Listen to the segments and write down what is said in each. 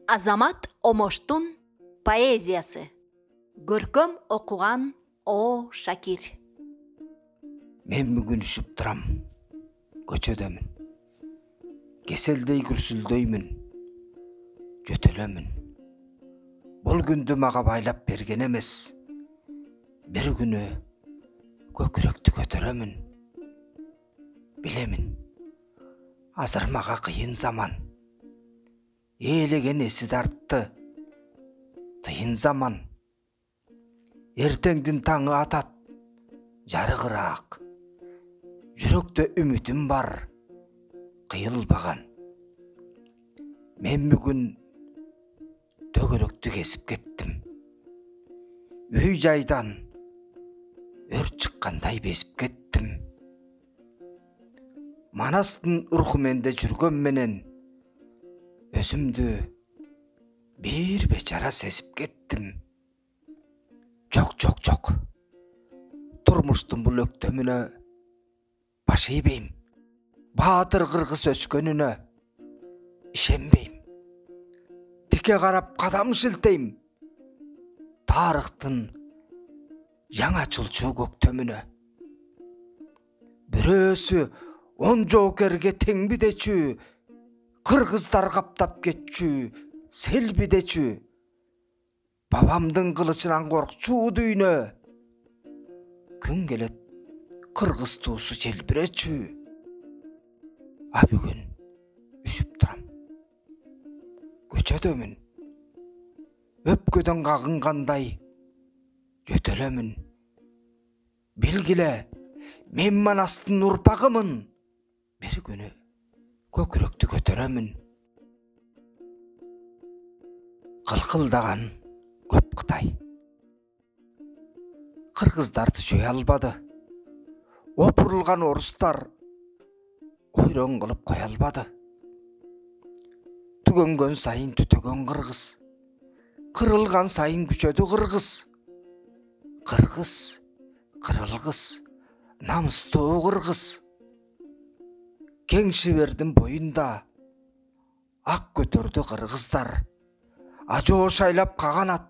Азамат Омоштун поэзиясы. Көркөм окуган О. Шакир. Мен бүгін үшіп тұрам, көчөдөмүн. Кеселдей күрсүлдөймүн, жөтөлөмүн. Бұл күндү мага байлап берген эмес. Bir күнү көкүрөктү көтөрөмүн. Билемин, азыр мага кыйын заман. Eelеген эси тартты, тыйын заман. Эртеңдин таңы атат, жарыгыраак. Жүрөктө үмүтүм бар, кыйылбаган. Мен бүгүн төгөрөктү кесип кеттим. Үй жайдан өрт чыккандай безип кеттим. Манастын урху менде жүргөн менен өзүмдү бир бечара сезип кеттим. Жок. Турмуштун бул өктөмүнө баш ийбейм. Баатыр кыргыз өчкөнүнө ишенбейм. Тике карап кадам шилтейм. Тарыхтын жаңа чулчуу көктөмүнө. Бирөөсү 10 жоокерге теңбидечү, кыргыздар каптап кетчү, селбидечү. Бабамдын кылычынан коркчу дүйнө. Күн келет, кыргыз туусу желбиречү. А бүгүн үшүп турам. Көчөдөмүн. Өпкөдөн кагынгандай жөтөлөмүн. Билгиле, мен манастын урпагымын. Bir күнү көкүрөктү көтөрөмүн. Кылкылдаган көп Кытай. Кыргыздарды жөй албады. Опурулган орустар ойрон кылып кое албады. Түгөнгөн сайын түтөгөн кыргыз. Кырылган сайын күчөдү кыргыз. Кыргыз, кырылгыз, намыстуу кыргыз. Кең шибердин боюнда ак көтөрдү кыргыздар. Ажоо шайлап каганат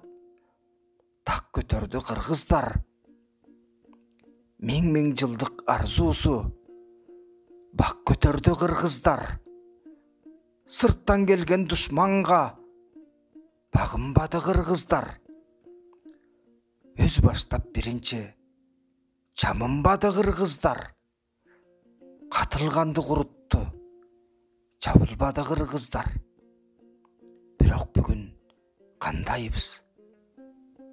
так көтөрдү кыргыздар. Миң жылдык арзуусу бак көтөрдү кыргыздар. Сырттан келген душманга багынбады кыргыздар. Өз баштап биринчи чамынбады кыргыздар. Катылганды курутту, жабылбады кыргыздар. Бирок бүгүн кандайбыз?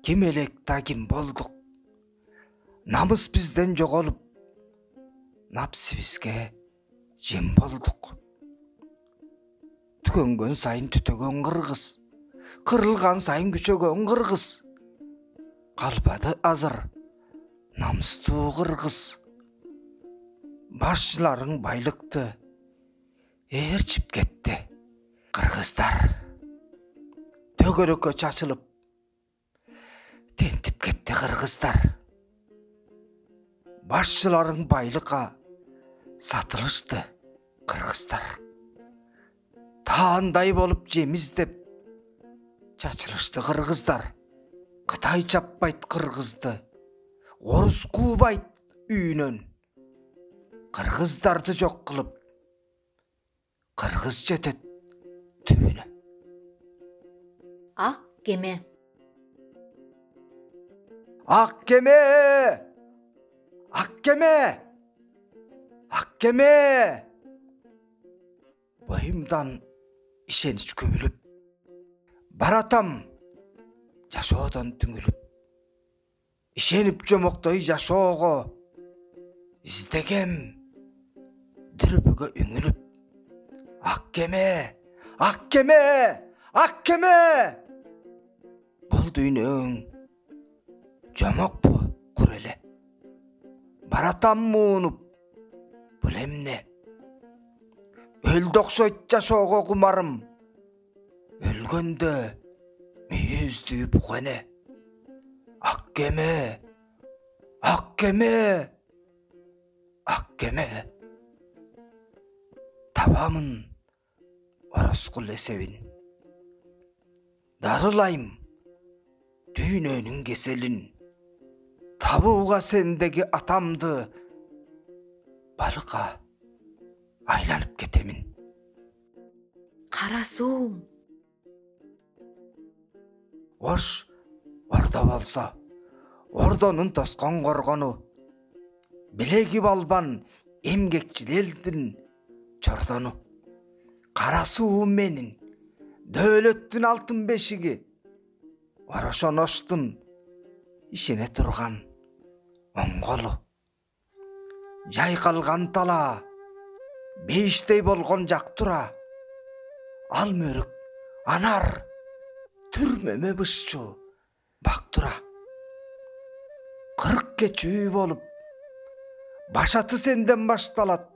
Ким элек да ким болдук? Намыс бизден жоголуп, напсибизге жем болдук. Түгөнгөн сайын түтөгөн кыргыз, кырылган сайын күчөгөн кыргыз. Калбады азыр намыстуу кыргыз. Башчыларың байлыкты ээрчип кетти. Кыргыздар төгөрөккө чачылып тентип кетти кыргыздар. Башчыларың байлыкка сатылышты кыргыздар. Таандай болуп жемиз деп чачылышты кыргыздар. Кытай чаппайт кыргызды, орус куубайт үйүнөн. Кыргыздарды жок кылып, кыргыз жетет түбүнө. Ак кеме. Ак кеме! Ак кеме! Ак кеме! Боюмдан ишенич көбүлүп, баратам жашоодон түңүлүп. Ишенип жомоктой жашоого издегем, дүрбүгө үңүлүп. Ак кеме! Ак кеме! Ак кеме! Бул дүйнөң жомокпу кур эле. Баратам муунуп, бул эмне? Өлдү окшойт жашоого кумарым. Өлгөндө мүйүздүү бук эне. Ак кеме! Ак кеме! Ак кеме! Табамын ороскул эсебин. darılayım düğünönün keselin. Tavuğa sendeki atamdı, balığa aylanıp ketemin. Kara suum. Oş, orada bolsa, ordanın toskan gorgonu, bilegi balban emgekçileldin çordonu. Kara suum menin, dölettün altın beşigi, oroşon oştun, işine turgan oңголу. Жай калган тала, бейиштей болгон жактура, ал мөрүк, анар, түрмөмө бышчу, бактура. 40 кечүү болуп, башаты сенден башталат,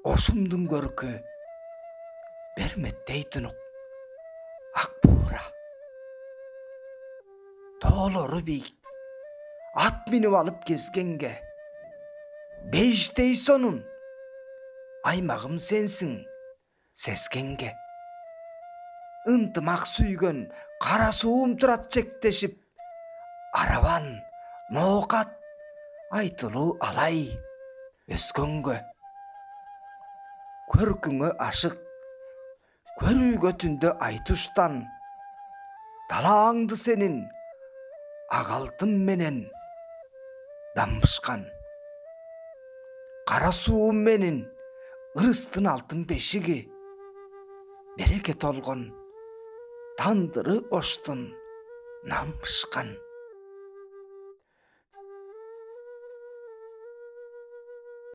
ошумдун көркү, берметтей тунук, ак бура. Тоолору бийик, ат минип алып кезгенге, бейиштей сонун, аймагым сенсиң, сескенге. Ынтымак сүйгөн кара суум турат чектешип, арабан, ноокат, айтылуу алай өскөнгө. Көркүңө ашык, көрүүгө түндө айтуштан, талааңды сенин ак алтын менен дамбышкан. Кара суум менин ырыстын алтын бешиги, береке толгон тандыры оштун намбышкан.